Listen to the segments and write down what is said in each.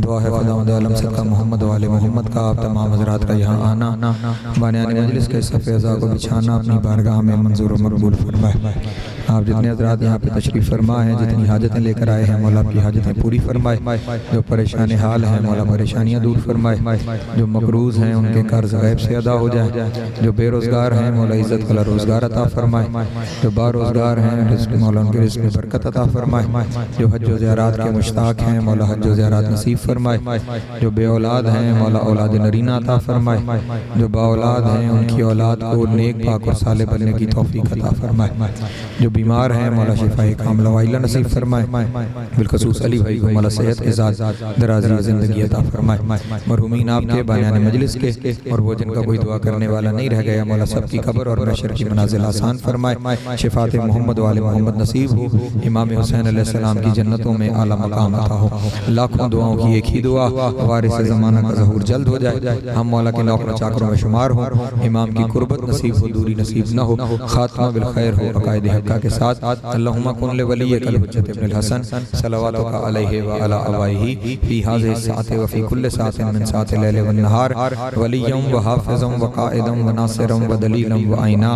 दुआ है खुदावंद आलम सदका मोहम्मद वाले मोहम्मद का आप तमाम हज़रात का यहाँ आना बानियान मजलिस के सफ़े अज़ा को बिछाना अपनी बारगाह में मंजूर व मकबूल फरमाए। आप जितने हज़रात यहाँ पे तशरीफ़ फरमा हैं, जितनी हाजतें लेकर आए हैं, मौला आपकी हाजतें पूरी फरमाए। जो परेशान हाल हैं मौला परेशानियाँ दूर फरमाए। जो मकरूज़ हैं उनके कर्ज़ गैब से अदा हो जाए। जो बेरोज़गार हैं मौला इज़्ज़त वाला रोज़गार अता फरमाए। जो बारोज़गार हैं रिज़्क़ मौला उनके रिज़्क़ में बरकत अता फरमाए। जो हज व ज़ियारत के मुश्ताक हैं मौला हज व ज़ियारत नसीब फरमाए। जो बे औलाद हैं मौला औलाद नरीना अता फरमाए। जो बा औलाद हैं उनकी औलाद को नेक पाक और साले बनने की तौफीक अता फरमाए। जो बीमार हैं मौला शिफाए कामिला व आइला नसीब फरमाए। बिलखसूस अली भाई को मौला सेहत इज़्ज़त दराज़ी ज़िंदगी अता फरमाए। मरहूमीन आपके बानियान मजलिस के और वो जिनका कोई दुआ करने वाला नहीं रह गया मौला सबकी कब्र और महशर की मनाज़िल आसान फरमाए। शिफात मोहम्मद वाले मोहम्मद नसीब हो। इमाम हुसैन अलैहिस्सलाम की जन्नतों में आला मकाम अता हो। लाखों दुआओं की एक ही दुआ वारिस ज़माना का ज़हूर जल्द हो जाए। हम मौला के नौकर चाकरों में शुमार हो। इमाम की कुर्बत नसीब हो, दूरी नसीब न हो, खात्मा बिल खैर हो अकायद हक्का के साथ। अल्लाहुम्मा कुन लि वलिय्यिकल हुज्जत इब्नुल हसन सलवातुका अलैहि व अला अबाइही फी हाज़िहि साअति व फी कुल्लि साअतिन मिन साअति लैल व नहार वलिय्यम व हाफ़िज़म व क़ाइदम व नासिरम व दलीलम व आइना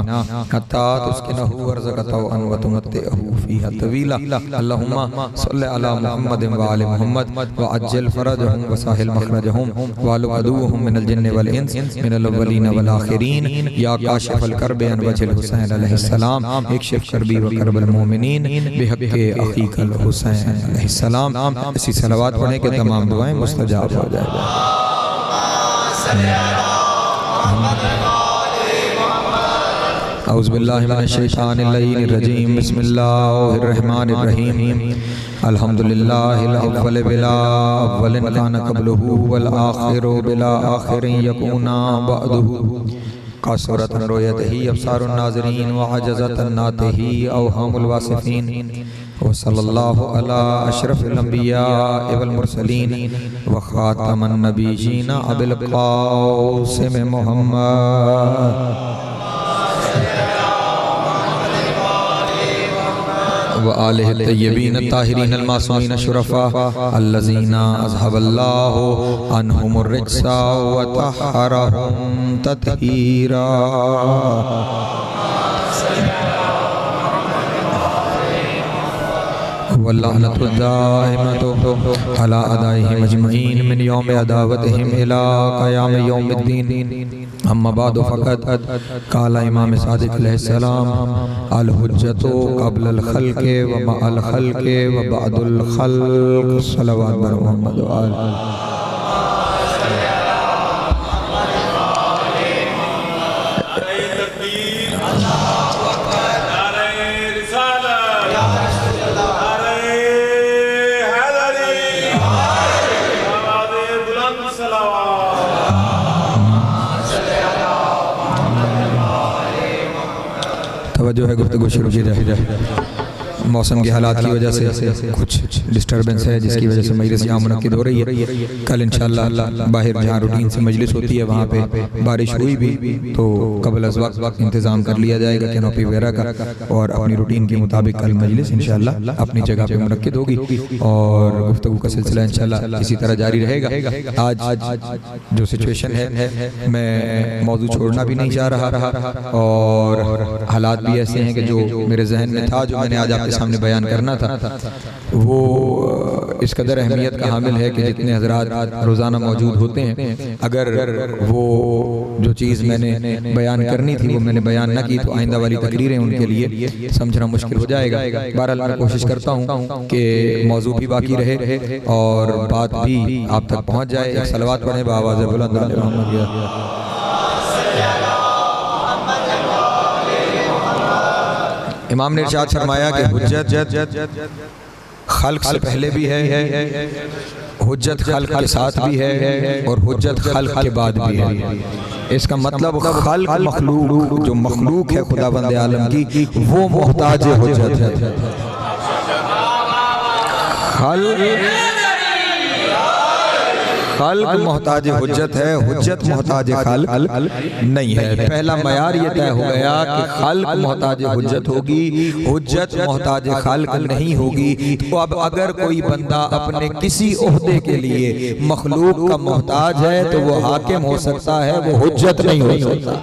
हत्ता तुस्किनहु वर्ज़क़तहु अन व तुमत्तिअहु फ़ीहा तवीला। अल्लाहुम्मा सल्लि अला मुहम्मदिन व आलि मुहम्मद व अज्जिल फ़रजहुम व साहिल मख़रजहुम व अदुव्वुहुम मिनल जिन्नि वल इंस मिनल अव्वलीन वल आखिरीन या काशिफ़ल कर्बि अन वजहिल हुसैन अलैहिस्सलाम इक्शिफ़ कर्बी व कर्बल मोमिनीन बिहक़्क़ि अख़ीकल हुसैन अलैहिस्सलाम। ऐसी सलावत पढ़ने के तमाम दुआएं मुस्तजाब हो जाएगा। औज़ु बिल्लाहि मिनश शैतानिर रजीम बिस्मिल्लाहिर रहमानिर रहीम अल्हम्दुलिल्लाहिल अव्वल बिला अव्वलिन काना क़ब्लुहु वल आखिरु बिला आखिरिन यकूना बअदुहु कसरतन रुयतही अब्सारुन नाज़रीन व अजज़तन नातिही अवहामुल वासिफ़ीन व सल्लल्लाहु अला अशरफिल अंबिया वल मुरसलीन व खातमन नबिय्यीन अबिल क़ासिम मुहम्मद व आलिहि तय्यबीन ताहिरीन अलमासूमीन शुरफा अल्लज़ीना अज़हबल्लाहु अन्हुमुर रिज्सा व तहहरहुम तत्हीरा। वल्लअनतु दाइमतु अला अदाइहिम अजमईन मिन यौम अदावतिहिम इला क़याम यौमिद्दीन। अम्मा बाद फ़क़द क़ाला इमाम सादिक़ अलैहिस्सलाम अल हुज्जतु क़ब्लल ख़ल्क़ि व मअल ख़ल्क़ि व बअदुल ख़ल्क़ सल्लल्लाहु अलैहि मुहम्मद व आलिहि। जो है गुफ्तगू शुरू की जाए। मौसम के हालात की वजह से कुछ डिस्टर्बेंस है जिसकी वजह से मजलिस यहाँ मुनक्किद हो रही है। कल इंशाअल्लाह बाहर जहाँ रूटीन से मजलिस होती है वहाँ पे बारिश हुई भी तो कबल अज़ वक्त इंतज़ाम कर लिया जाएगा कैनोपी वगैरह का और अपनी रूटीन के मुताबिक कल मजलिस इंशाअल्लाह अपनी जगह पे मुनक्किद होगी और गुफ्तगू का सिलसिला इंशाअल्लाह इसी तरह जारी रहेगा। आज जो सिचुएशन है मैं मौजू छोड़ना भी नहीं चाह रहा और हालात भी ऐसे हैं कि जो मेरे जहन में था जो मैंने आज आपके सामने बयान करना था वो इस कदर अहमियत का हामिल है कि जितने हज़रात रोज़ाना मौजूद होते हैं अगर वो जो चीज़ मैंने बयान करनी थी वो मैंने बयान न की तो आइंदा वाली तकरीरें उनके लिए समझना मुश्किल हो जाएगा। बहरहाल मैं कोशिश करता हूँ कि मौजू भी बाकी रहे और बात भी आप तक पहुँच जाए। सलवात पढ़ें बावाज़ बुलंद। इमाम ने इरशाद फरमाया कि हुज्जत खल्क से पहले भी है, हुज्जत खल्क के साथ भी है और हुज्जत खल्क के बाद भी है। इसका मतलब खल्क मखलूक जो मखलूक है खुदावंद आलम की वो मोहताज हुज्जत है। खल्क मोहताज हुज्जत है, हुज्जत मोहताज खल्क नहीं है। पहला मयार ये तय हो गया कि खल्क मोहताज हुज्जत होगी, हुज्जत मोहताज खल्क नहीं होगी। तो अब अगर कोई बंदा अपने किसी ओहदे के लिए मखलूक का मोहताज है तो वो हाकिम हो सकता है, वो हुज्जत नहीं हो सकता।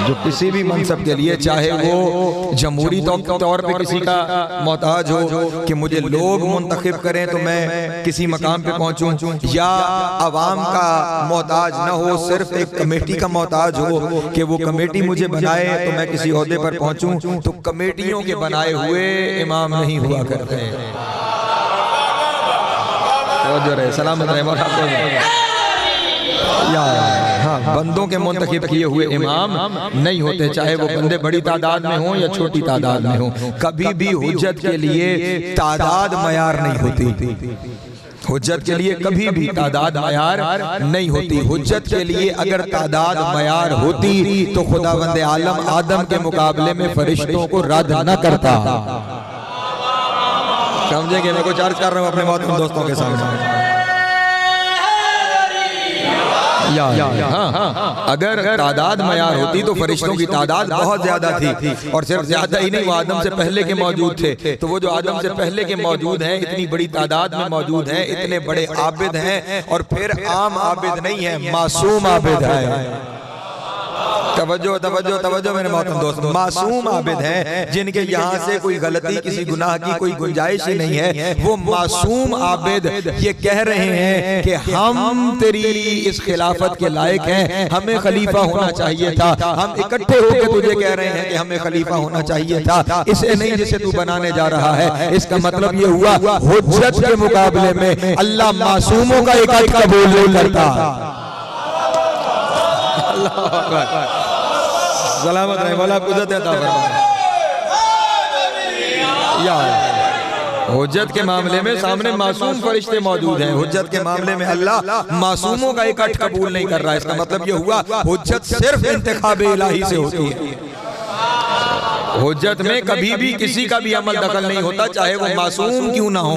जो किसी भी मनसब के लिए, चाहे वो जमहूरी तौर पे किसी का मोहताज हो कि मुझे लोग मुंतखब करें तो मैं किसी मकाम पे पहुंचूं, या अवाम का मोहताज न हो, सिर्फ एक कमेटी का मोहताज हो कि वो कमेटी मुझे बनाए तो मैं किसी ओहदे पर पहुंचूं, तो कमेटियों के बनाए हुए इमाम नहीं हुआ करते हैं। सलामत रहे हाँ, बंदों के मुंतखब किए हुए इमाम नहीं होते, चाहे वो बंदे बड़ी तादाद में हों या छोटी तादाद में हों। कभी भी हुज्जत के लिए तादाद मयार नहीं होती, हुज्जत के लिए कभी भी तादाद मयार नहीं होती। हुज्जत के लिए अगर तादाद मयार होती तो खुदावंद आलम आदम के मुकाबले में फरिश्तों को रद्द न करता। समझेंगे, मैं कुछ अर्ज कर रहा हूँ अपने मोहतरम दोस्तों के सामने। हाँ, अगर तादाद मयार होती तो फरिश्तों की तादाद बहुत ज्यादा थी, और सिर्फ ज्यादा ही नहीं, वो आदम से पहले के मौजूद थे। तो वो जो आदम से पहले के मौजूद हैं, इतनी बड़ी तादाद में मौजूद हैं, इतने बड़े आबिद हैं, और फिर आम आबिद नहीं है, मासूम आबिद है। तवज्जो तवज्जो तवज्जो मेरे मोहतरम दोस्त, मासूम आबिद हैं जिनके यहाँ से कोई गलती, किसी गुनाह की कोई गुंजाइश ही नहीं है। वो मासूम आबिद ये कह रहे हैं कि हम तेरी इस खिलाफत के लायक हैं, हमें खलीफा होना चाहिए था। हम इकट्ठे होकर तुझे कह रहे हैं कि हमें खलीफा होना चाहिए था, इसे नहीं जिसे तू बनाने जा रहा है। इसका मतलब ये हुआ हुज्जत के मुकाबले में अल्लाह मासूमों का इकट्ठा कबूल नहीं करता। सलामत रहे, वाला कुदरत अता फरमाए। हुज्जत के मामले में सामने मासूम फरिश्ते मौजूद हैं, हुज्जत के मामले में अल्लाह मासूमों का इकट्ठ कबूल नहीं कर रहा है। इसका मतलब ये हुआ हुज्जत सिर्फ इंतखाब इलाही से होती है। हुज्जत में कभी भी किसी का भी अमल दखल नहीं होता, चाहे वो मासूम क्यों ना हो,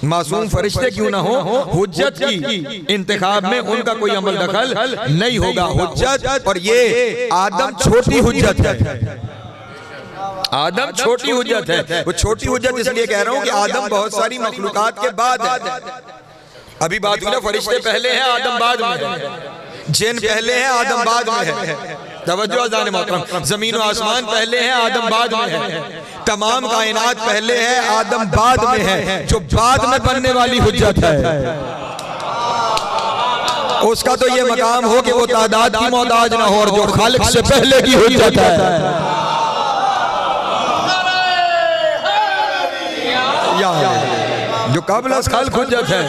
मासूम फरिश्ते क्यों ना हो, हुज्जत की इंतखाब में उनका कोई अमल दखल नहीं होगा। हुज्जत, और ये आदम छोटी हुज्जत है, आदम छोटी हुज्जत है। वो छोटी हुज्जत इसलिए कह रहा हूं कि आदम बहुत सारी मखलूकात के बाद है। अभी बात हुई ना, फरिश्ते पहले हैं, आदम बाद में है, जिन पहले हैं, आदम बाद में है। तवज्जो अज़ान मोहतरम, जमीन और आसमान पहले हैं, आदम बाद में है। तमाम कायनात पहले है, आदम बाद में है। जो बाद में बनने वाली हुज्जत है उसका तो ये मकाम हो कि वो तादाद की मोहताज ना हो, और जो खालिक से पहले की हुज्जत है जो क़ब्ल खालिक हुज्जत है,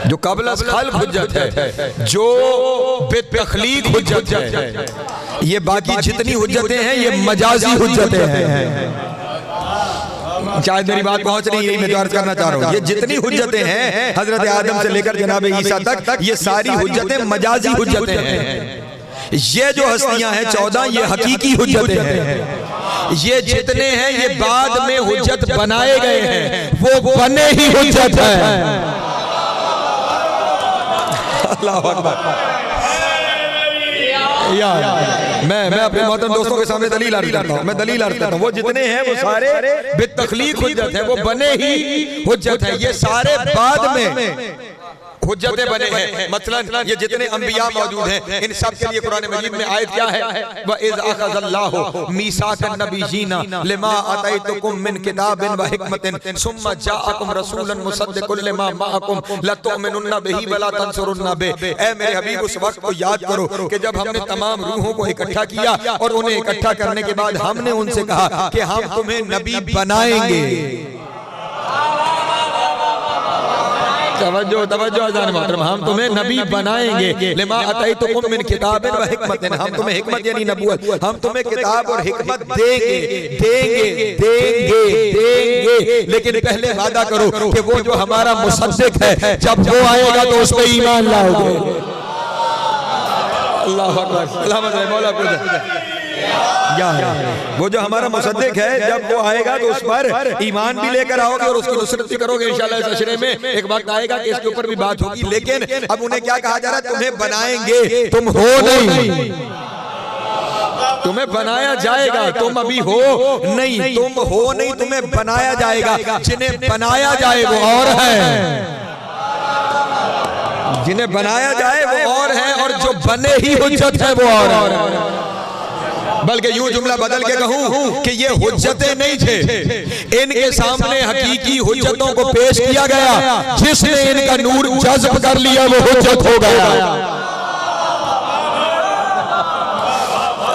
जो क़ब्ल खालिक हुज्जत है, जो बेतखलीक हुज्जत है। ये बाकी जितनी हुज्जतें हैं ये मजाजी हुज्जतें हैं। शायद मेरी बात पहुंच रही है, मैं तो अर्ज करना चाह रहा हूँ। ये जितनी हुज्जतें हैं हजरत आदम से लेकर जनाब ईसा तक, ये सारी हुज्जतें मजाजी हुज्जतें हैं। ये जो हस्तियां हैं 14, ये हकीकी हुज्जतें हैं। ये जितने हैं ये बाद में हुज्जत बनाए गए हैं, वो बने ही हुज्जत है। अल्लाहु अकबर। मैं अपने मोहतरम दोस्तों के सामने दलील अर्ज करता हूँ, मैं दलील अर्ज करता हूँ। वो जितने हैं वो सारे बेतखलीक हुज्जत है, वो बने ही हुज्जत है। ये सारे बाद में हुज्जतें बने हैं। मसलन ये जितने अंबिया मौजूद हैं, इन सब के लिए कुरान मजीद में आयत क्या है? व इज़ अख़ज़ल्लाहु मीसाक़न नबिय्यीना लिमा अतैतुकुम मिन किताबिन व हिकमतिन सुम्मा जाअकुम रसूलन मुसद्दिक़ुन लिमा मअकुम लतुमिनुन्ना बिही व ला तंसुरुन्ना बिही। ऐ मेरे हबीब, उस वक्त को याद करो कि जब हमने तमाम रूहों को इकट्ठा किया और उन्हें इकट्ठा करने के बाद हमने उनसे कहा कि हम तुम्हें नबी बनाएंगे। तवज्जो तवज्जो अज़ान मोहतरम, हम तुम्हें नबी बनाएंगे। लिमा अतैतुकुम मिन किताबिन व हिकमतिन, हम तुम्हें हिकमत यानी नबूवत, हम तुम्हें किताब और हिकमत देंगे देंगे देंगे देंगे। लेकिन पहले वादा करो कि वो जो हमारा मुसद्दिक है, जब वो आएगा तो उस पर ईमान लाओगे। अल्लाहु अकबर। अल्लाह मौला वो जो हमारा मुसद्दिक है, जब वो आएगा तो उस पर ईमान भी लेकर आओगे और उसकी नुसरत भी करोगे इंशाअल्लाह। इस अशरे में एक वक्त आएगा कि इसके ऊपर भी बात होगी, लेकिन अब उन्हें क्या कहा जा रहा है, तुम्हें बनाएंगे, तुम हो नहीं, तुम्हें बनाया जाएगा, तुम अभी हो नहीं, तुम हो नहीं, तुम्हें बनाया जाएगा। जिन्हें बनाया जाए वो और है, जिन्हें बनाया जाए वो और है, और जो बने ही हुज्जत है वो और है। बल्कि यूं जुमला बदल के कहूं कि ये हुज्जतें नहीं थे, इनके सामने हकीकी हुज्जतों को पेश किया गया। जिसने इनका नूर जज्ब कर लिया वो हुज्जत हो गया।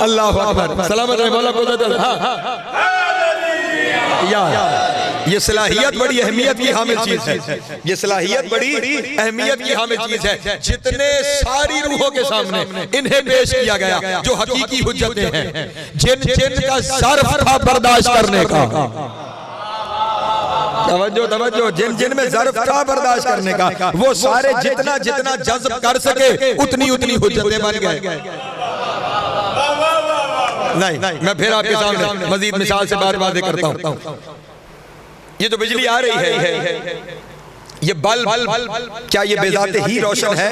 अल्लाह अकबर, सलामत रहे मौला कुदरत। ये सलाहियत बड़ी अहमियत की हामिल चीज है, ये सलाहियत बड़ी अहमियत की हामिल चीज है। जितने सारी रूहों के सामने इन्हें पेश किया गया जो हकीकी हुज्जतें हैं, जिनका सर्फ था बर्दाश्त करने का, तवज्जो तवज्जो, जिन में ज़र्फ था बर्दाश्त करने का, वो सारे जितना जितना जज्ब कर सके उतनी उतनी हुज्जतें बन गए। नहीं, मैं फिर आपके सामने मजीद मिसाल से बात वादे करता हूँ। ये जो बिजली आ रही है, ये बल्ब क्या ये बेजाते ही रोशन है?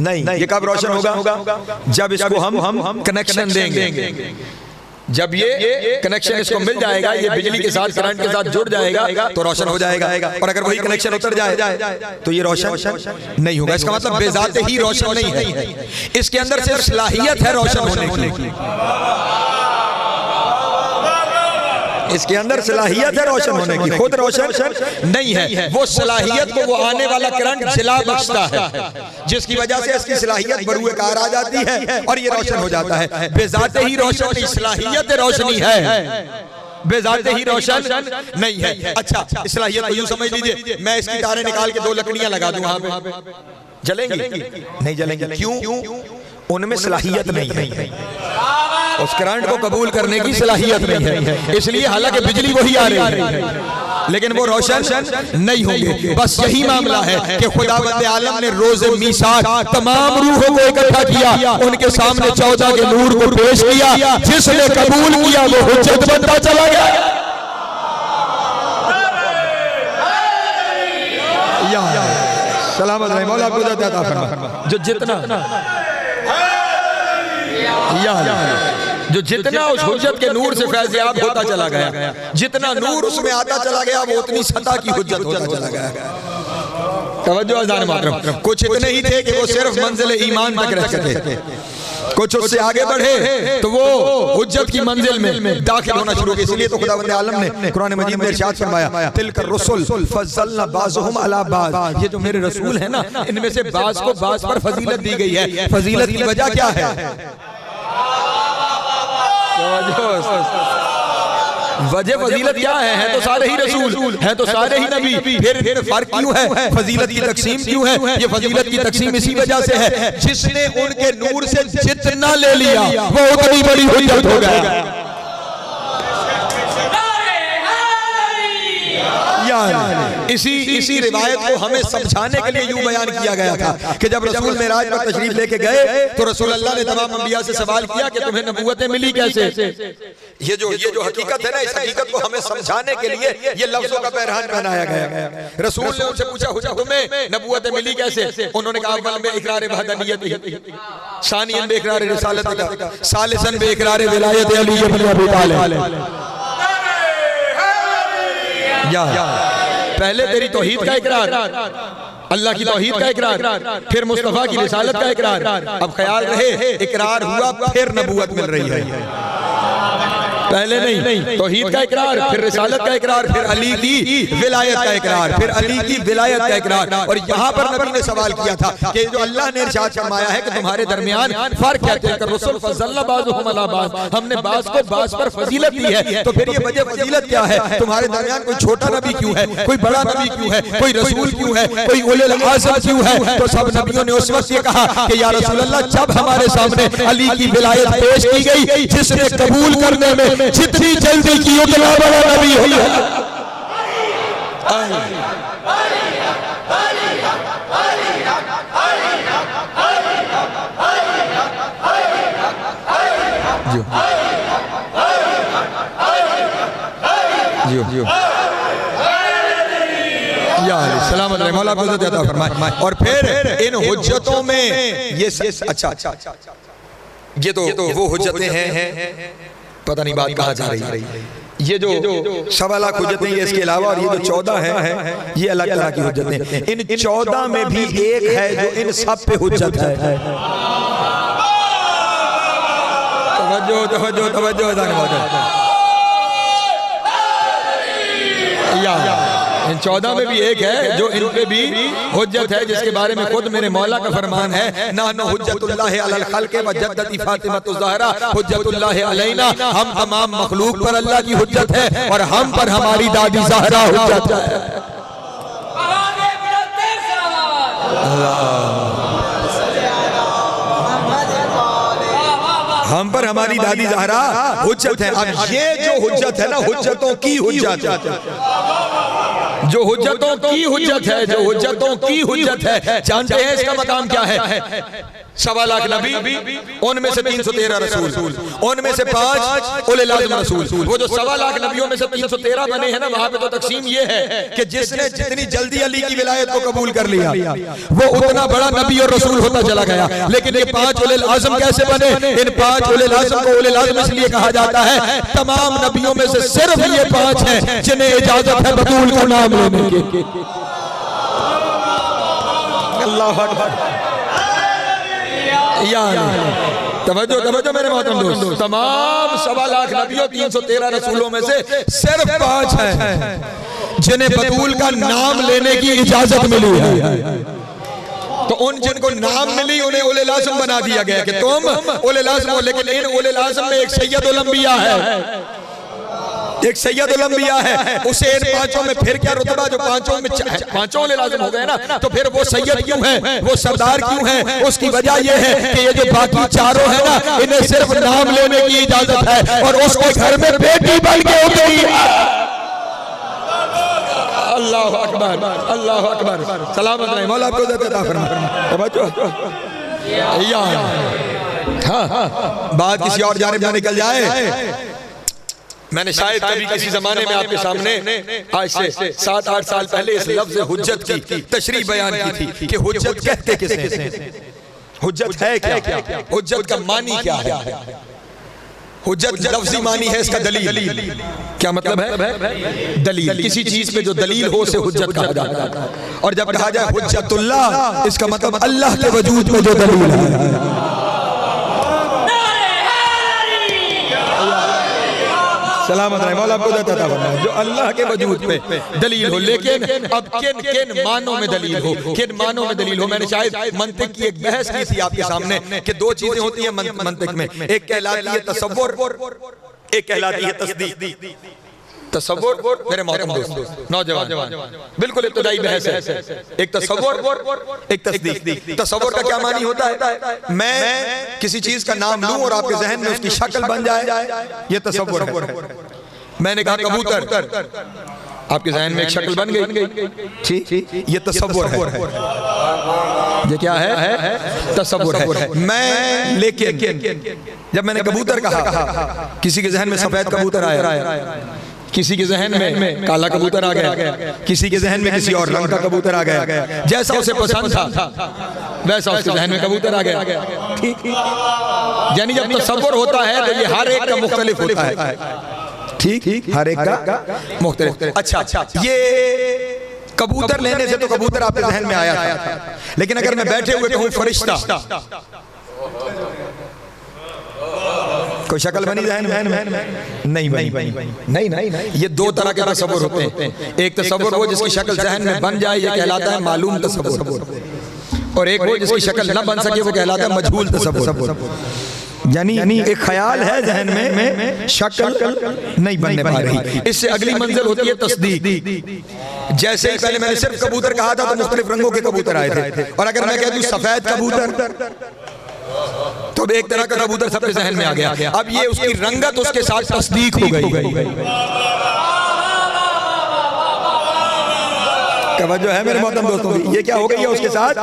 नहीं, ये कब रोशन होगा? जब इसको हम कनेक्शन देंगे, जब ये कनेक्शन इसको मिल जाएगा, ये बिजली के साथ करंट के साथ जुड़ जाएगा तो रोशन हो जाएगा। और अगर वही कनेक्शन उतर जाए तो ये रोशन नहीं होगा। इसका मतलब बेजाते ही रोशन नहीं है, इसके अंदर सिर्फ सलाहियत है रोशन होने की, इसके अंदर सलाहियत है रोशन होने की, खुद रोशन नहीं है। वो सलाहियत को वो आने वाला करंट जला बख्शता है, जिसकी वजह से इसकी सलाहियत बरूए कार आ जाती है और ये रोशन हो जाता है। बेजाते ही रोशन नहीं, सलाहियत रोशनी है, बेजाते ही रोशन नहीं है। अच्छा, सलाहियत को यूं समझ लीजिए, मैं इसकी तारें निकाल के 2 लकड़ियां लगा दूं, वहां पे जलेंगी? नहीं जलेंगी। क्यों? उनमें सलाहियत नहीं है, उस करंट को कबूल करने की सलाहियत नहीं है, इसलिए हालांकि बिजली वही आ रही है लेकिन वो रोशन नहीं होंगे। बस यही मामला है कि खुदावंद आलम ने रोज़े मीसाक तमाम रूहों को इकट्ठा किया, उनके सामने 14 के नूर को पेश किया। जिसने कबूल किया वो हुज्जत बनता चला गया। सलामत रहे मौला कुदरत अता फरमा। जो जितना उस हुज्जत के नूर से फैज़याब होता चला गया, जितना नूर उसमें आता चला गया, वो उतनी सतह की हुज्जत होता चला गया। तवज्जो अज़ान मोहतरम, कुछ इतने ही थे कि वो सिर्फ मंजिल ईमान तक रह सके, कुछ उससे आगे बढ़े तो वो हुज्जत की मंजिल में दाखिल होना शुरू किया। इसलिए तो खुदावंद आलम ने कुरान मजीद में इरशाद फरमाया, तिलकर रसूल फज़लना बाज़ुहुम अला बाज़, ये जो मेरे रसूल हैं ना, इनमें से बाज़ को बाज़ पर फजीलत दी गई है। फजीलत की वजह क्या है? वजह फजीलत क्या है तो सारे ही रसूल हैं, तो सारे ही नबी। फिर फर्क क्यों है? फजीलत की तकसीम क्यों है? ये फजीलत की तकसीम इसी वजह से है, जिसने उनके नूर से जितना ले लिया वो उतनी बड़ी हुज्जत हो गया। इसी रिवायत को हमें समझाने के लिए यूं बयान किया गया था कि जब रसूल मेराज पर तशरीफ लेके गए तो रसूल अल्लाह ने तमाम अंबिया से सवाल किया कि तुम्हें नबूवतें मिली कैसे? ये जो हकीकत है ना, इस हकीकत को हमें समझाने के लिए ये लफ्जों का पैरहान पहनाया गया। रसूल ने उनसे पूछा, तुम्हें नबूवतें मिली कैसे? उन्होंने कहा, अव्वल में इकरार वहदानियत, सानियन में इकरार रिसालत, सालिसन में इकरार विलायत अली इब्न अबी तालिब। पहले तेरी तौहीद का इकरार, अल्लाह की तौहीद का इकरार, फिर मुस्तफा की रिसालत का इकरार। अब ख्याल रहे, इकरार हुआ फिर नबूवत मिल रही है, पहले नहीं। तौहीद का इकरार, फिर रिसालत का इकरार, फिर अली की विलायत का इकरार, फिर अली की विलायत का इकरार। और यहाँ पर नबी ने सवाल किया था कि जो अल्लाह ने इरशाद फरमाया है कि तुम्हारे दरमियान फर्क क्या है, रसूल फज़लना बाज़ुहुम अला बाज़, हमने बाज़ को बाज़ पर फजीलत दी है, तो फिर ये वजह फजीलत क्या है? तुम्हारे दरमियान कोई छोटा नबी क्यों है, कोई बड़ा नबी क्यों है, कोई रसूल क्यों है, कोई उलुल आज़म क्यों है? तो सब नबियों ने उस वक्त ये कहा कि या रसूल अल्लाह, जब हमारे सामने अली की विलायत पेश की गई, जिसने कबूल करने में जितनी जल्दी की उतना बड़ा नबी हो गया। जियो जियो जियो या सलामत रहे, मौला आपको इज़्ज़त अता फरमाए। और फिर इन हुज्जतों में ये अच्छा ये तो वो हुज्जतें हैं, पता नहीं बात कहाँ जा रही है। ये जो 1.25 लाख हुज्जतें ये इसके अलावा, और ये जो 14 है ये अलग तरह की हुज्जतें। इन 14 में भी एक है जो इन सब पे हुज्जत है। तवज्जो तवज्जो तवज्जो या इन 14 में भी एक है जो इन पे भी हुज्जत है, जिसके बारे में खुद मेरे मौला का फरमान है, नाहनु हुज्जतुल्लाहि अलल खल्क़ि व जद्दती फातिमतु ज़हरा हुज्जतुल्लाहि अलैना। हम तमाम मखलूक पर अल्लाह की हुज्जत है और हम पर हमारी दादी ज़हरा हुज्जत है। हम पर हमारी दादी ज़हरा हुज्जत है। अब ये जो हुज्जत है ना, हुज्जतों की हुज्जत है, जो हुज्जतों की हुज्जत है, जो हुज्जतों की हुज्जत है। जानते हैं इसका मकाम क्या है? 1.25 लाख नबी, उनमें से 313 रसूल, उनमें से 5 उले लाज़िम रसूल। वो जो 1.25 लाख नबियों में से 313 बने हैं ना, वहां पे तो तकसीम ये है कि जिसने जितनी जल्दी अली की विलायत को कबूल कर लिया वो उतना बड़ा नबी और रसूल होता चला गया। लेकिन ये 5 उले लाज़िम कैसे बने? इन 5 उले लाज़िम को उले लाज़िम इसलिए कहा जाता है, तमाम नबियों में से सिर्फ ये 5 हैं जिन्हें इजाजत है बतूल का नाम लेने की। अल्लाह अकबर। तवज्जो तवज्जो मेरे मोहतरम दोस्त, तमाम 1.25 लाख नबियों 313 रसूलों में से सिर्फ 5 हैं जिन्हें बतूल का नाम लेने की इजाजत मिली है। तो उन जिनको नाम मिली उन्हें उले लाज़िम बना दिया गया कि तुम उले लाज़िम हो। लेकिन इन उले लाज़िम में एक सैयदुल अंबिया है, एक सैयदुल अंबिया है। उसे इन 5 में फिर क्या रुतबा? जो 5 उले लाज़िम हो गए ना, तो फिर वो सैयद क्यों है, वो सरदार क्यों है? उसकी वजह ये है कि ये जो बाकी 4 है ना, इन्हें सिर्फ नाम लेने की इजाजत है और उसके घर में बेटी बन के उतरी। अल्लाह अकबर, अल्लाह अकबर। सलामत रहे, मौला आपको इज़्ज़त अता फरमाए। हाँ, बात किसी और जानिब ना निकल जाए। मैंने शायद कभी किसी जमाने में आपके सामने आज से 7-8 साल पहले इस लफ्ज़ हुज्जत की तशरीह बयान की थी कि हुज्जत कहते किसे, हुज्जत है क्या, हुज्जत का मानी क्या है। हुज्जत लफ्ज़ी मानी है इसका दलील। क्या मतलब है? दलील। किसी चीज पे जो दलील हो उसे हुज्जत कहा जाता है। और जब कहा जाए हुज्जतुल्लाह, इसका मतलब अल्लाह के वजूद में जो दलील है। सलामत रहे, मौला आपको इज़्ज़त अता फरमाए। जो अल्लाह के वजूद पे दलील हो। लेकिन अब किन किन मानों में दलील हो, किन मानों में दलील हो। मैंने शायद मंतिक की एक बहस की थी आपके सामने कि 2 चीजें होती हैं मंतिक में, एक कहलाती है तसव्वुर, एक कहलाती है तस्दीक। तसव्वुर मेरे मोहतरम दोस्त नौजवान, बिल्कुल इब्तिदाई बहस है। एक तसव्वुर, एक तस्दीक। तसव्वुर का क्या मानी होता है? मैं किसी चीज का नाम लूं और आपके जहन में उसकी शक्ल बन जाए, ये तसव्वुर है। मैंने कहा कबूतर, आपके जहन में एक शक्ल बन गई, ठीक, ये तसव्वुर है। ये क्या है? तसव्वुर है। मैं लेकिन जब मैंने कबूतर कहा, किसी के जहन में सफेद कबूतर आया, किसी के जहन में काला कबूतर आ गया, किसी के जहन में किसी और रंग का कबूतर आ गया। जैसा उसे पसंद था वैसा उसके जहन में कबूतर आ गया। ठीक, यानी जब तसव्वुर होता है तो ये हर एक का मुख्तलिफ होता है। ठीक, हर एक का मुख्तलिफ। अच्छा, ये कबूतर लेने से तो कबूतर आपके जहन में आया था, लेकिन अगर मैं बैठे हुए कहूँ फरिश्ता, कोई शक्ल बनी जहन में? नहीं बनी। नहीं। ये 2 तरह के तसव्वुर होते हैं। एक तसव्वुर वो जिसकी शक्ल जहन में बन जाए, ये कहलाता है मालूम तसव्वुर। और एक वो जिसकी शक्ल न बन सके, वो कहलाता है मजहूल तसव्वुर। यानी एक ख्याल है जहन में, शक्ल नहीं बनने पा रही। इससे अगली मंजिल होती है तस्दीक। जैसे ही पहले मैंने सिर्फ कबूतर कहा था तो मुख्तलिफ रंगों के कबूतर आए थे, और अगर मैं कह दूं सफेद कबूतर तो एक तरह का कबूतर सबके जहन में आ गया। अब ये उसकी रंगत उसके साथ तस्दीक हो गई। तवज्जो है मेरे मोहतरम दोस्तों, ये क्या हो गई है? उसके साथ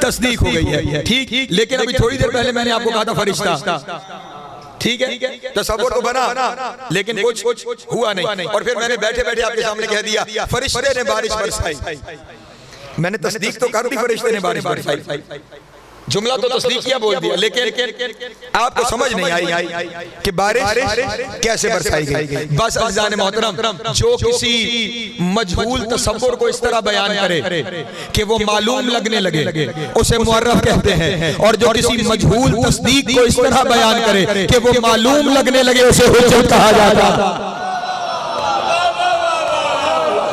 तस्दीक हो गई है। ठीक, लेकिन अभी थोड़ी देर पहले मैंने आपको कहा था फरिश्ता, ठीक है, तसव्वुर तो बना लेकिन कुछ हुआ नहीं। और फिर मैंने बैठे बैठे आपके सामने कह दिया फरिश्ते ने बारिश बरसाई। मैंने तस्दीक तो कर दी, फरिश्ते ने बारिश बरसाई, जुमला तो तस्दीकिया बोल दिया, लेकिन आपको समझ नहीं आई कि बारिश कैसे बरसाई गई। बस अज़ीज़ान मोहतरम, जो किसी मजहूल तसव्वुर को इस तरह बयान करे कि वो मालूम लगने लगे उसे मुअर्रफ कहते हैं, और जो किसी मजहूल तस्दीक को इस तरह बयान करे कि वो मालूम लगने लगे उसे हुज्जत कहा जाता है।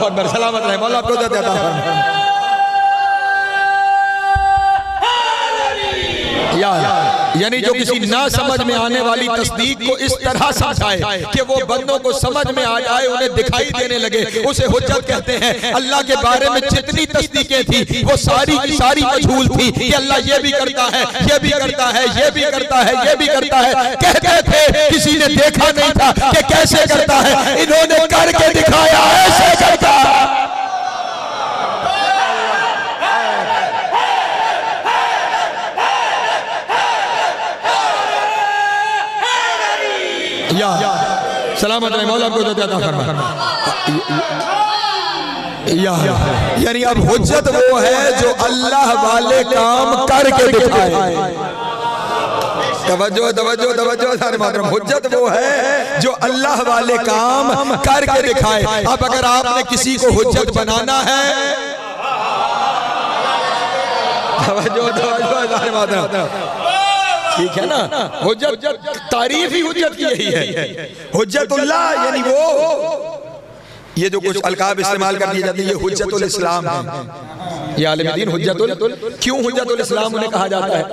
और सलामत रहे मौला आपको देता है। यानी जो किसी ना समझ में आने वाली तस्दीक को इस तरह समझाए कि वो बंदों को समझ में आ जाए, उन्हें दिखाई देने लगे, उसे हुज्जत कहते हैं। अल्लाह के बारे में जितनी तस्दीकें थी वो सारी की सारी मजहूल थी कि अल्लाह ये भी करता है, ये भी करता है, ये भी करता है, ये भी करता है। कहते थे किसी ने देखा नहीं था कि कैसे करता है, इन्होंने करके दिखाया ऐसे करता है। सलामत रहे मौला को अता फरमा। यानी अब हुज्जत वो है जो अल्लाह वाले काम करके दिखाए। तवज्जो तवज्जो तवज्जो सारे मातरम, हुज्जत वो है जो अल्लाह वाले काम करके दिखाए। अब अगर आपने किसी को हुज्जत बनाना है, तवज्जो तवज्जो सारे मातरम, ठीक है ना, हुज्जत तारीफ ही हुज्जत की यही है। हुज्जतुल्लाह यानी वो, ये जो कुछ अलकाब इस्तेमाल कर दिए जाते हैं, ये हुज्जतुल इस्लाम है। ये आलिम दीन हुज्जतुल, क्यों हुज्जतुल इस्लाम उन्हें कहा जाता है?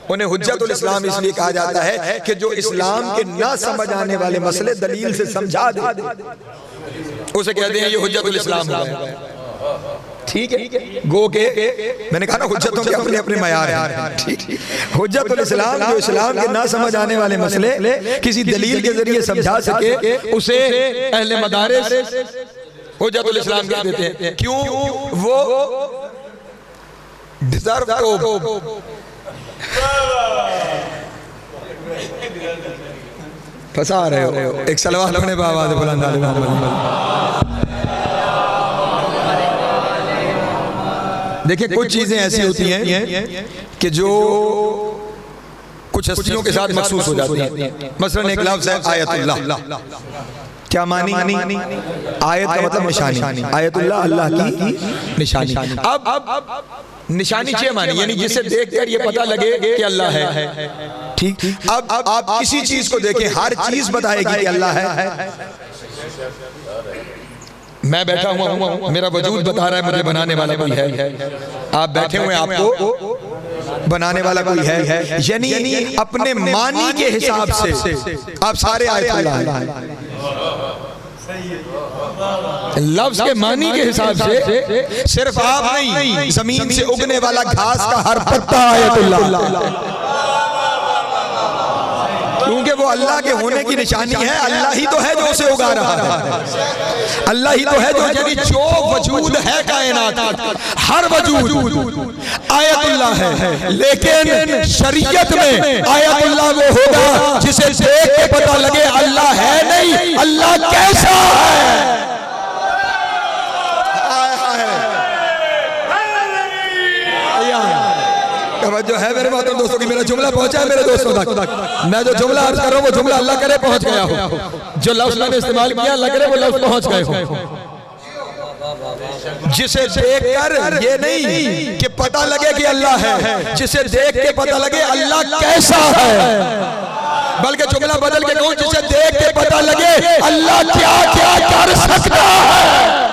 उन्हें हुज्जतुल इस्लाम इसलिए कहा जाता है कि जो इस्लाम के ना समझ आने वाले मसले दलील से समझा दे, उसे कहते हैं ये हुज्जतुल इस्लाम है। ठीक है, गो के मैंने कहा ना हुज्जतों के अपने अपने मयार हैं। ठीक, हुज्जतुल इस्लाम जो इस्लाम के ना समझ आने वाले मसले किसी दलील के जरिए समझा सके, उसे अहले मदारिस हुज्जतुल इस्लाम कह देते हैं। क्यों? वो डिजर्व को फंसा रहे हो। एक सलवात अपने बाबा बुलंद। देखिए कुछ चीजें ऐसी होती हैं कि जो कुछ हस्तियों के साथ महसूस हो जाती हैं। मसलन एक लफ्ज़ है आयतुल्लाह, क्या मानी? आयत का मतलब निशानी, आयतुल्लाह अल्लाह की निशानी। अब निशानी क्या मानी? यानी जिसे देखकर ये पता लगे कि अल्लाह है। ठीक, अब आप किसी चीज को देखें, हर चीज बताएगी कि अल्लाह है। मैं बैठा हुआ हूँ, मेरा वजूद बता रहा है मुझे बनाने वाला कोई है। आप बैठे हुए, आपको बनाने वाला कोई है। यानी अपने मानी के हिसाब से आप सारे आयतुल्लाह, लफ्ज के मानी के हिसाब से सिर्फ आप नहीं, जमीन से उगने वाला घास का हर पत्ता आयतुल्लाह, क्योंकि वो अल्लाह के होने की निशानी है। अल्लाह ही तो है जो उसे उगा रहा है, अल्लाह ही तो है जो, यानी जो वजूद है कायनात, हर वजूद आयतुल्लाह है। लेकिन शरीयत में आयतुल्लाह वो होगा जिसे देख के पता लगे अल्लाह है नहीं, अल्लाह कैसा है। जो है मेरे मोहतरम दोस्तों की, मेरा जुमला पहुंचा है मेरे दोस्तों तक। मैं जो जुमला अर्ज कर रहा हूँ वो जुमला अल्लाह करे पहुंच गया हो। जो लफ्ज मैंने इस्तेमाल किया अल्लाह करे वो लफ्ज पहुंच गए हो। जिसे देखकर ये नहीं कि पता लगे कि अल्लाह है, जिसे देख के पता लगे अल्लाह कैसा है। बल्कि जुमला बदल के कहूं, जिसे देख के पता लगे अल्लाह क्या क्या कर सकता है।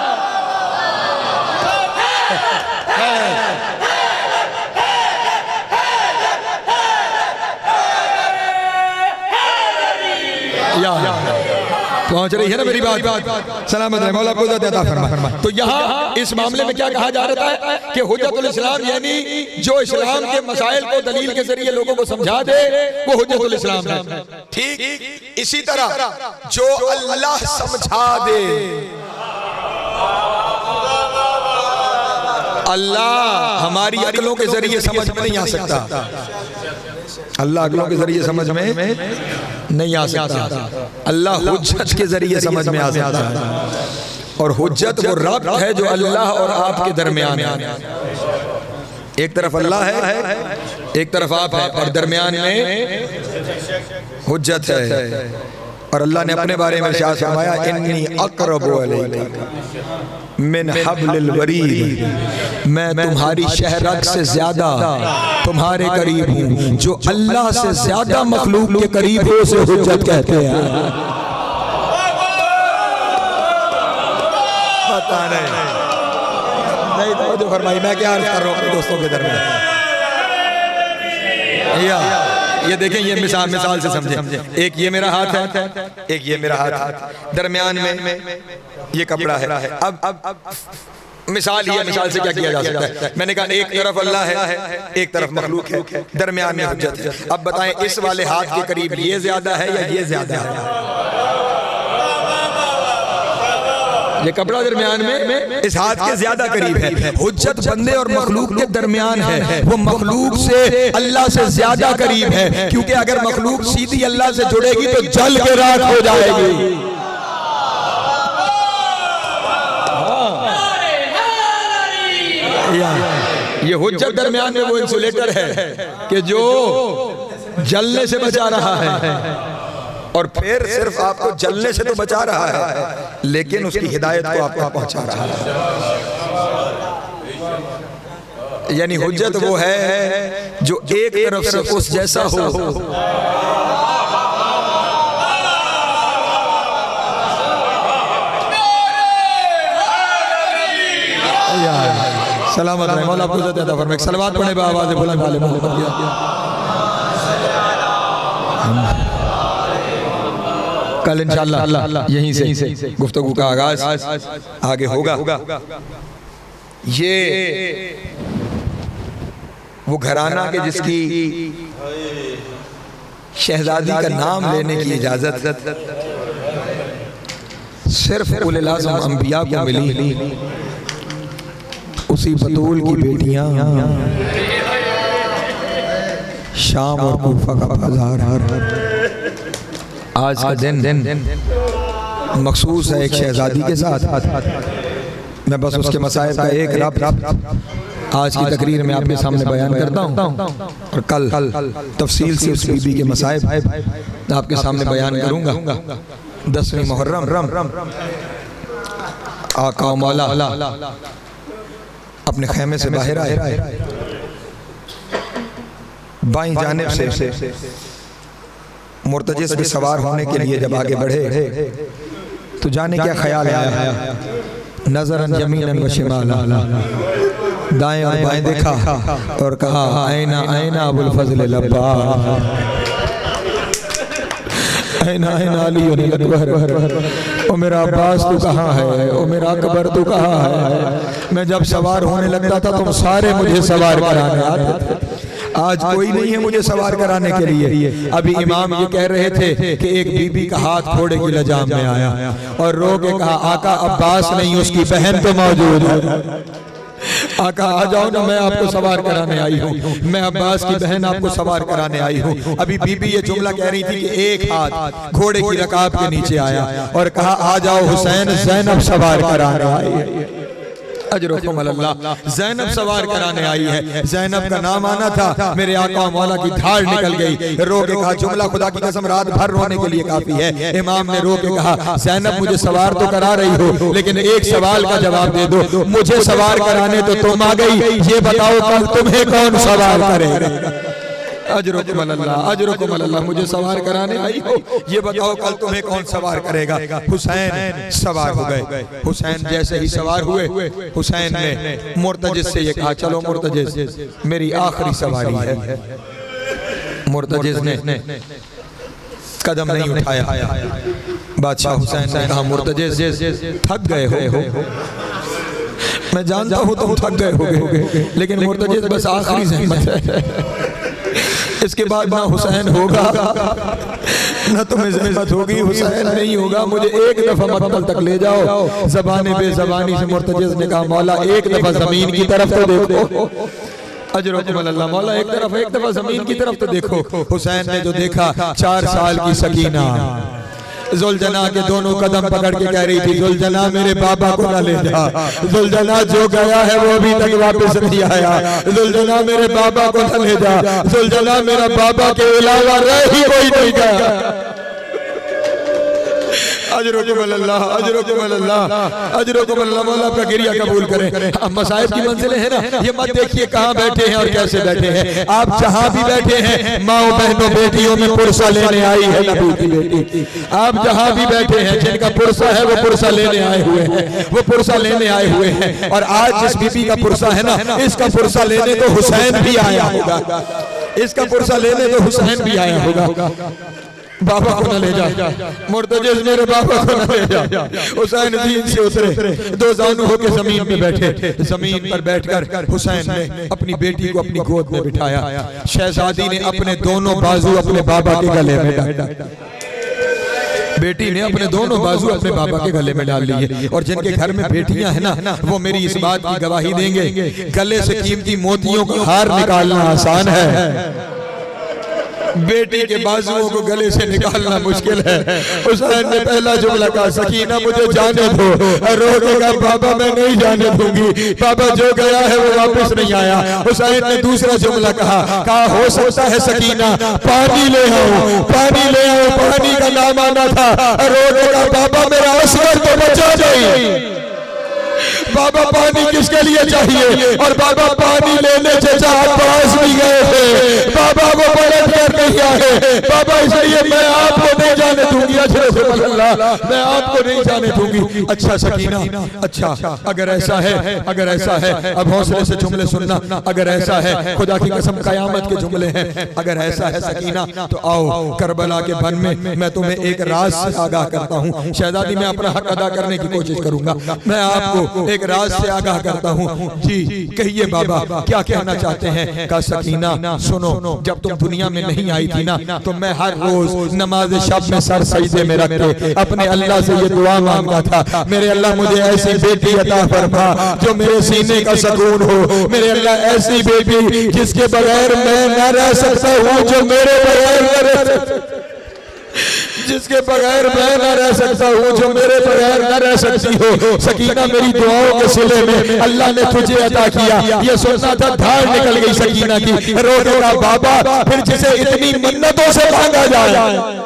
पहुंच रही है ना मेरी बात? सलामत रहे मौला को अता फरमा। तो यहाँ इस मामले में क्या कहा जा रहा है कि हुज्जतुल इस्लाम यानी जो इस्लाम के मसाइल को दलील के जरिए लोगों को समझा दे वो हुज्जतुल इस्लाम है। ठीक इसी तरह जो अल्लाह समझा दे, अल्लाह हमारी अकलों के जरिए समझ में नहीं आ सकता। अल्लाह अकलों के जरिए समझ में नहीं आ सकता, अल्लाह हुज्जत के जरिए समझ में आ सकता है। और हुज्जत वो रब्त है जो अल्लाह और आपके दरमियान है। एक तरफ अल्लाह है, एक तरफ आप है, और दरमियान में हुज्जत है। और अल्लाह ने अपने बारे में इरशाद फरमाया, इन्नी अक़रबु अलैका मिन हब्लिल वरीद, मैं तुम्हारी शहरत से ज्यादा तुम्हारे करीब हूँ। जो अल्लाह से ज्यादा मखलूक के करीब हो उसे हुज्जत कहते हैं। पता नहीं तो फरमाई, मैं क्या अर्ज कर रहा हूँ अपने दोस्तों के दरमियान। ये देखें, ये मिसाल से समझे। एक ये मेरा हाथ है, एक ये मेरा हाथ, दरमियान में ये कपड़ा है। अब मिसाल से क्या किया जा सकता है? मैंने कहा एक तरफ अल्लाह है, एक तरफ मखलूक है, दरमियान में हुज्जत है। अब बताएं, इस वाले हाथ के करीब ये ज्यादा है या ये ज्यादा है? ये कपड़ा दरमियान में इस हाथ के ज्यादा करीब है। हुज्जत बंदे और मखलूक के दरमियान है, वो मखलूक से अल्लाह से ज्यादा करीब है। क्योंकि अगर मखलूक सीधी अल्लाह से जुड़ेगी तो जल के राख हो जाएगी। ये हुज्जत दरमियान में वो इंसुलेटर है कि जो जलने से बचा रहा है, और फिर सिर्फ आपको जलने से तो बचा रहा है, लेकिन उसकी हिदायत को आपको पहुंचा रहा है। यानी हुज्जत वो है जो एक तरफ से उस जैसा हो। सलामत रहे मौला, आपको इज्जत अता फरमाए। सलवात पढ़े आवाज़ बुलंद वाले मोहम्मद। कल इंशाअल्लाह यहीं से गुफ्तगू का आगाज आगे होगा। ये वो घराना के जिसकी शहजादी का नाम लेने की इजाजत सिर्फ उल आज़म अंबिया को मिली, उसी बतूल की बेटियां शाम और कूफा का बाजार। आज का दिन मखसूस है एक शहजादी के साथ। मैं बस उसके मसाइब का एक रब आज की तकरीर में आपके सामने बयान करता हूँ, और कल तफसील से उस बीबी के मसाइब आपके सामने बयान करूँगा। 10वीं मुहर्रम आका मौला अपने खेमे से बाहर आए, बाईं जानिब से मुर्तजिस भी सवार होने के लिए जब आगे बढ़े तो जाने क्या ख्याल आया। नज़रन जमीनन व शिमाला, दाएं और बाएं देखा और कहा, आईना आईना अबुल फजल लब्बा, आईना आईना अली अकबर, ओ मेरा अब्बास तू कहाँ है, ओ मेरा अकबर तू कहाँ है। मैं जब सवार होने लगता था तुम सारे मुझे सवार कराने आते थे। आज कोई नहीं है मुझे सवार कराने के लिए। अभी इमाम ये कह रहे थे कि एक बीबी का हाथ घोड़े की लजाम में आया और रो के कहा, आका अब्बास नहीं उसकी बहन तो मौजूद है। आका आ जाओ ना, मैं आपको सवार कराने आई हूँ, मैं अब्बास की बहन आपको सवार कराने आई हूँ। अभी बीबी ये जुमला कह रही थी कि एक हाथ घोड़े की रकाब के नीचे आया और कहा, आ जाओ हुसैन, ज़ैनब सवार कराने आई है। अजरुकुम अल्लाह, ज़ैनब सवार कराने आई है। ज़ैनब का नाम आना था, मेरे आका मौला की धार निकल गई। रो के कहा, जुमला खुदा की कसम रात भर रोने के लिए काफी है। इमाम ने रो के कहा, ज़ैनब मुझे सवार तो करा रही हो, लेकिन एक सवाल का जवाब दे दो। मुझे सवार कराने तो तुम आ गई, ये बताओ कल तुम्हें कौन सवार करेगा? अजरुकुम अल्लाह, मुझे सवार कराने आई हो, ये बताओ कल तुम्हें कौन सवार करेगा? हुसैन सवार हो गए। हुसैन जैसे ही सवार हुए, हुसैन ने मुर्तजिस से ये कहा, चलो मुर्तजिस मेरी आखिरी सवारी है। मुर्तजिस ने कदम नहीं उठाया। बादशाह हुसैन ने कहा, मुर्तजिस थक गए हो, मैं जानता हूँ तुम थक गए होगे, लेकिन मुर्तजिस बस आखिरी ज़हमत है, इसके बाद ना हुसैन होगा ना तुम्हें ज़हमत होगी, हुसैन नहीं होगा, मुझे एक दफा मक्तल तक ले जाओ। ज़बाने बेज़बानी से मुर्तजिस ने कहा, मौला एक दफा ज़मीन की तरफ तो देखो। अजरुकुम अल्लाह। मौला एक दफा जमीन की तरफ तो देखो। हुसैन ने जो देखा 4 साल की सकीना जुलजना के दोनों कदम पकड़ के कह रही थी, जुलजना मेरे बाबा को ना ले जा, जुलजना जो गया है वो अभी तक वापस नहीं आया, जुलजना मेरे बाबा को ना ले जा, जुलजना मेरा बाबा के अलावा रह ही कोई नहीं गया। अजरुकुम अल्लाह, अजरुकुम अल्लाह, अजरुकुम अल्लाह। मौला आपका गिरिया कबूल करें। अब मसाइब की मंजिलें हैं ना, ये मत देखिए कहाँ बैठे हैं और कैसे बैठे हैं। आप जहाँ भी बैठे हैं, माओ बहनों बेटियों में पुरसा लेने आई है नबी की बेटी। आप जहाँ भी बैठे हैं, जिनका पुरसा है वो पुरसा लेने आए हुए हैं, वो पुरसा लेने आए हुए हैं। और आज जिस बीबी का पुरसा है ना, इसका पुरसा लेने तो हुसैन भी आया होगा, इसका पुरसा लेने तो हुसैन भी आया होगा। बाबा को न ले जा, मुर्तजिज़ मेरे बाबा को न ले जा। हुसैन दीन से उतरे, 2 जानू होके जमीन पे बैठे। जमीन पर बैठकर हुसैन ने अपनी बेटी को अपनी गोद में बिठाया। शहजादी ने अपने दोनों बाजू अपने बाबा के गले में डाला। बेटी ने अपने दोनों बाजू अपने बाबा के गले में डाल लिए। और जिनके घर में बेटियां हैं ना, वो मेरी इस बात की गवाही देंगे, गले से कीमती मोतियों का हार निकालना आसान है, बेटी के बाजुओं को गले से निकालना मुश्किल है। हुसैन ने पहला जुमला कहा, सकीना मुझे जाने दो। रोकेगा बाबा मैं नहीं जाने दूंगी, बाबा जो गया है वो वापस नहीं आया। हुसैन ने दूसरा जुमला कहा हो सकता है सकीना पानी ले आओ, पानी ले आओ। पानी का नाम आना था। रोकेगा बाबा मेरा असगर तो बचा नहीं। बाबा पानी किसके लिए चाहिए? और बाबा पानी लेने चचा पास भी गए थे, बाबा वो पलट कर नहीं आए। बाबा इसलिए मैं आपको नहीं जाने दूंगी, मैं आपको नहीं जाने दूंगी। अच्छा सकीना, अच्छा अगर ऐसा है, अगर ऐसा है, अब हौसले से जुमले सुनना। अगर ऐसा है, खुदा की कसम कयामत के जुमले हैं, अगर ऐसा है सकीना तो आओ करबला के बन में मैं तुम्हें एक राज से आगाह करता हूँ। शहजादी मैं अपना हक अदा करने की कोशिश करूंगा, मैं आपको एक राज से आगाह करता हूँ। जी कहिए बाबा क्या कहना चाहते हैं? का सकीना सुनो, जब तुम दुनिया में नहीं आई थी ना, तो मैं हर रोज नमाज शब में सर सजदे में रख के अपने अल्लाह से ये दुआ मांगता था, मेरे अल्लाह मुझे ऐसी बेटी अता फरमा जो मेरे सीने का सुकून हो। मेरे अल्लाह ऐसी बेटी जिसके बगैर मैं न रह सकता हूँ, जो मेरे बगैर न रह सकता, जिसके बगैर मैं न रह सकता हूँ, जो मेरे बगैर न रह सकती हो। सकीना मेरी दुआओं के सिले में अल्लाह ने तुझे अता किया। ये सोचना था धार निकल गई सकीना की। रोकेगा बाबा फिर जिसे इतनी मन्नतों से मांगा जाए,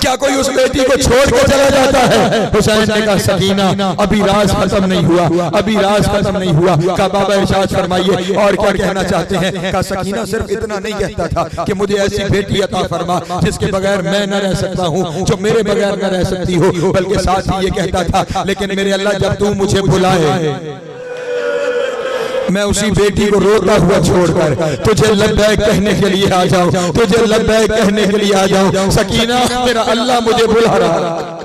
क्या कोई उस बेटी को छोड़ के चला जाता है? हुसैन ने कहा सकीना अभी राज खत्म नहीं हुआ, अभी राज खत्म नहीं हुआ। का बाबा इरशाद फरमाइए और क्या कहना चाहते हैं? का सकीना सिर्फ इतना नहीं कहता था कि मुझे ऐसी बेटी अता फरमा जिसके बगैर मैं न रह सकता हूँ, जो मेरे बगैर न रह सकती हो, बल्कि साथ ही ये कहता था लेकिन मेरे अल्लाह जब तू मुझे बुलाए मैं उसी बेटी को रोता हुआ छोड़कर तुझे लब्बैक कहने के लिए आ जाऊं, तुझे लब्बैक कहने के लिए आ जाऊं। सकीना मेरा अल्लाह मुझे बुला रहा है,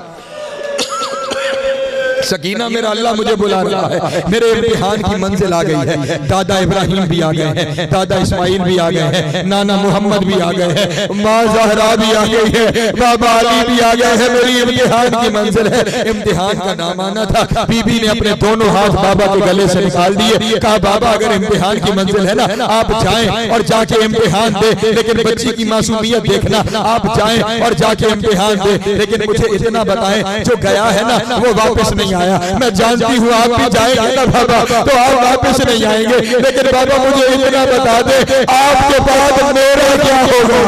सकीना मेरा अल्लाह मुझे बुला रहा है। मेरे इम्तिहान की मंजिल आ गई है। दादा इब्राहिम भी आ गए हैं, दादा इस्माइल भी आ गए हैं, नाना मोहम्मद भी आ गए हैं, माँ ज़हरा भी आ गई है, बाबा अली भी आ गए हैं। मेरी इम्तिहान की मंजिल है। इम्तिहान का नाम आना था। बीबी ने अपने दोनों हाथ बाबा के गले से निकाल दिए। कहा बाबा अगर इम्तिहान की मंजिल है ना, आप जाएं और जाके इम्तिहान दे, लेकिन बच्ची की मासूमियत देखना। आप जाएं और जाके इम्तिहान दे, लेकिन मुझे इतना बताएं जो गया है ना वो वापस नहीं आया। मैं जानती हूँ आप भी जाएंगे ना बाबा, तो आप वापस नहीं आएंगे, लेकिन बाबा मुझे इतना बता दे आपके बाद मेरा क्या होगा?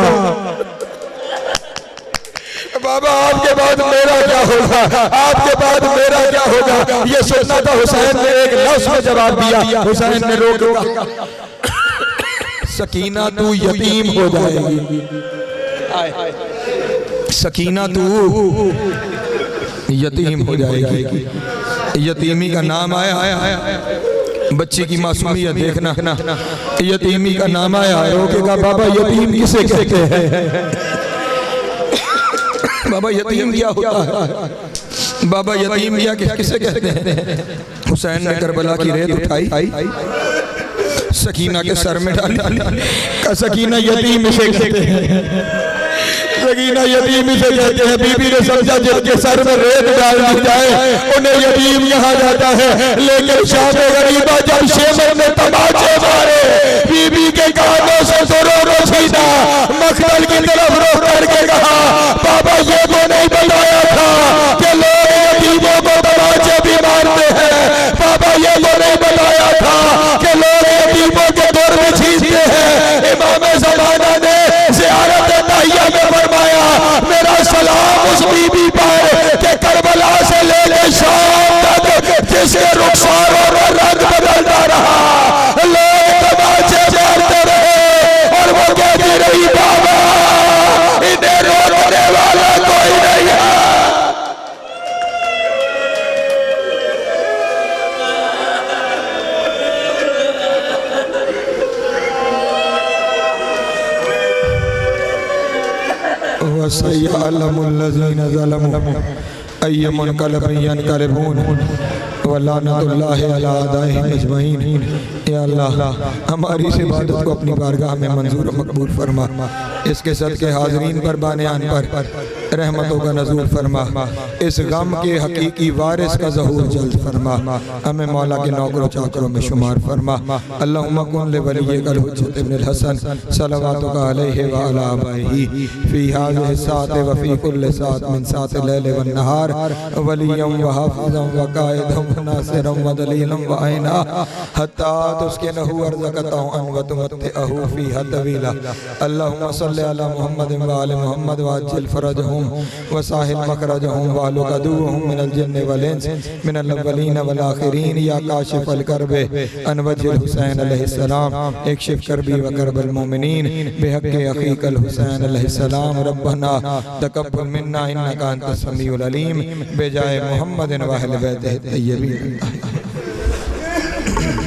बाबा आपके बाद मेरा क्या होगा? आपके बाद मेरा क्या होगा? ये सोचना था। हुसैन ने एक लफ्ज में जवाब दिया। हुसैन ने रोका सकीना तू यतीम हो जाएगी, सकीना तू यतीम हो जाएगी। यतीमी का नाम आया, बच्ची की मासूमियत देखना, यतीमी का नाम आया। रोकेगा बाबा यतीम किसे कहते हैं? बाबा यतीम क्या होता है? बाबा यतीम क्या किसे कहते हैं? हुसैन ने करबला की रेत उठाई, सकीना के सर में डाली। का सकीना यतीम इसे कहते हैं। रगीना यतीम से कहते हैं। बीबी ने समझा जिनके सर में रेत डाल दी जाए उन्हें यतीम कहा जाता है, लेकिन शाम गरीबा जब शेमर में तमाचे मारे बीबी के कानों से दोनों छीना मखमल की तरफ रोक करके कहा, बाबा ये तो नहीं बताया था कि लोग यतीमों को तमाचे भी मारते हैं। बाबा ये तो नहीं बताया था कि लोग यतीमों के दौर में छीनते हैं। इमाम ज़माना ने ज़ियारत ताहिया में फरमाया, मेरा सलाम उस बीबी पर के करबला से लेकर शाम तक जिसके रुखसारों का रंग बदलता रहा, लोग तमाचे मारते रहे और वो कहती रही, बाबा इन्हें रोकने वाला कोई नहीं है। वसयअलमुल्लज़ीना ज़लमू अय्युमुनक़लबिन यनक़लिबून वलानतुल्लाहि अला अदाइहिम अजमईन। या अल्लाह हमारी इस इबादत को अपनी बारगाह में मंजूर और मकबूल फरमा। इसके सदके हाज़रीन पर बानियान पर रहमतों का नज़ूल फरमा। इस गम के हकीकी वारिस का ज़हूर जल्द फरमा। हमें मौला के नौकरों चाकरों में शुमार फरमा। अल्लाहुम्मा कुन लिवलिय्यिकल हुज्जत इब्नुल हसन सलवातुका अलैहि व अला आबाइही फी हाज़िहि साअति व फी कुल्लि साअतिन मिन साअतिल लैलि वन नहार वलिय्यन व हाफ़िज़न व क़ाइदन व नासिरन व दलीलन व ऐना हत्ता तुस्किनहु अर्ज़क़तहु अन व तुमत्तिअहु फ़ीहा तवीला। अल्लाहुम्मा सल्लि अला मुहम्मदिन व आलि मुहम्मद व अज्जिल फ़रजहुम व साहिल मखरजहुम व अहलु अदुव्वहुम मिनल जिन्नि वल इंस मिनल अव्वलीन वल आखिरीन। या काशिफ़ल कर्बे अन वज्हिल हुसैन अलैहिस्सलाम इक्शिफ़ कर्बी व कर्बल मोमिनीन बिहक़्क़ि अख़ीकल हुसैन अलैहिस्सलाम। रब्बना तक़ब्बल मिन्ना इन्नका अंतस समीउल अलीम बिजाए मुहम्मदिन व अहलि बैतिहि तय्यबीन।